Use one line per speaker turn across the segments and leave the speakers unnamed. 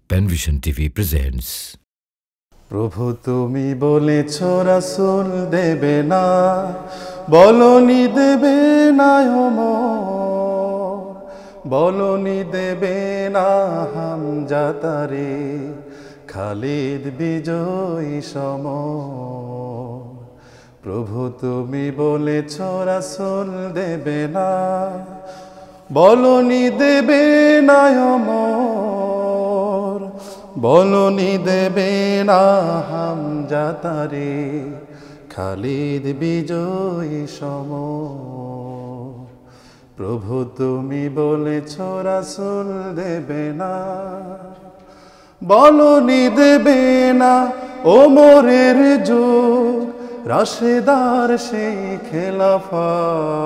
Penvision TV presents.
প্রভু তুমি বলেছ রাসূল দেবে না, বলনি দেবে না ওমর, বলনি দেবে না হামজা তারে, খালিদ বিজয়ী সমর। প্রভু তুমি বলেছ রাসূল দেবে না, বলনি দেবে না ওমর, বলনি দেবে না হামজা তারে, খালিদ বিজয়ী সমর। প্রভু তুমি বলেছ রাসূল দেবে না, বলনি দেবে না ওমরের যুগ, রাশেদার সেই খেলাফত,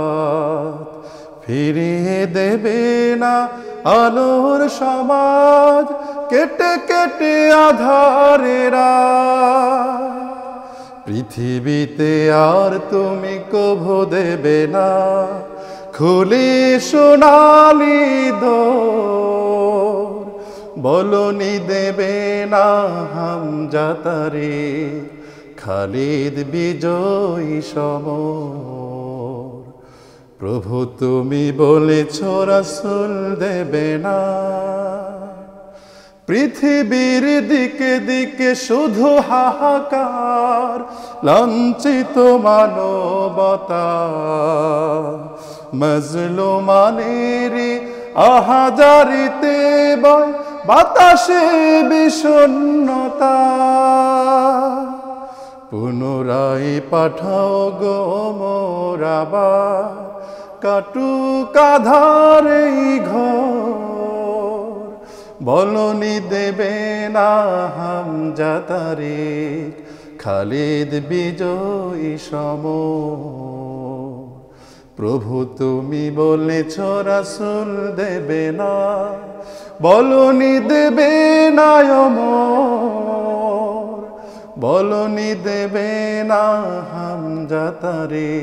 ফিরিয়ে দেবে না আলোর সমাজ, কেটে কেটে আধারেরা। পৃথিবীতে আর তুমি কভু দেবে না খুলে সোনালি দোর, বলনি দেবে না হামজা তারে, খালিদ বিজয়ী সমর। প্রভু তুমি বলেছ রাসূল দেবে না, পৃথিবীর দিকে দিকে শুধু হাহাকার, লাঞ্ছিত মানবতা, মাজলুমানের আহাজারিতে বয় বাতাসে বিষণ্ণতা। পুনরায় পাঠাও গো ওমর আবার, কাটুক আঁধার এই ঘর, বলনি দেবে না হামজা তারে, খালিদ বিজয়ী সমর। প্রভু তুমি বলেছ রাসূল দেবে না, বলনি দেবে না ওমর, বলনি দেবে না হামজা তারে,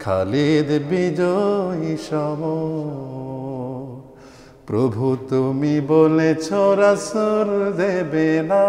খালিদ বিজয়ী সমর। প্রভু তুমি বলেছ রাসূল দেবে না।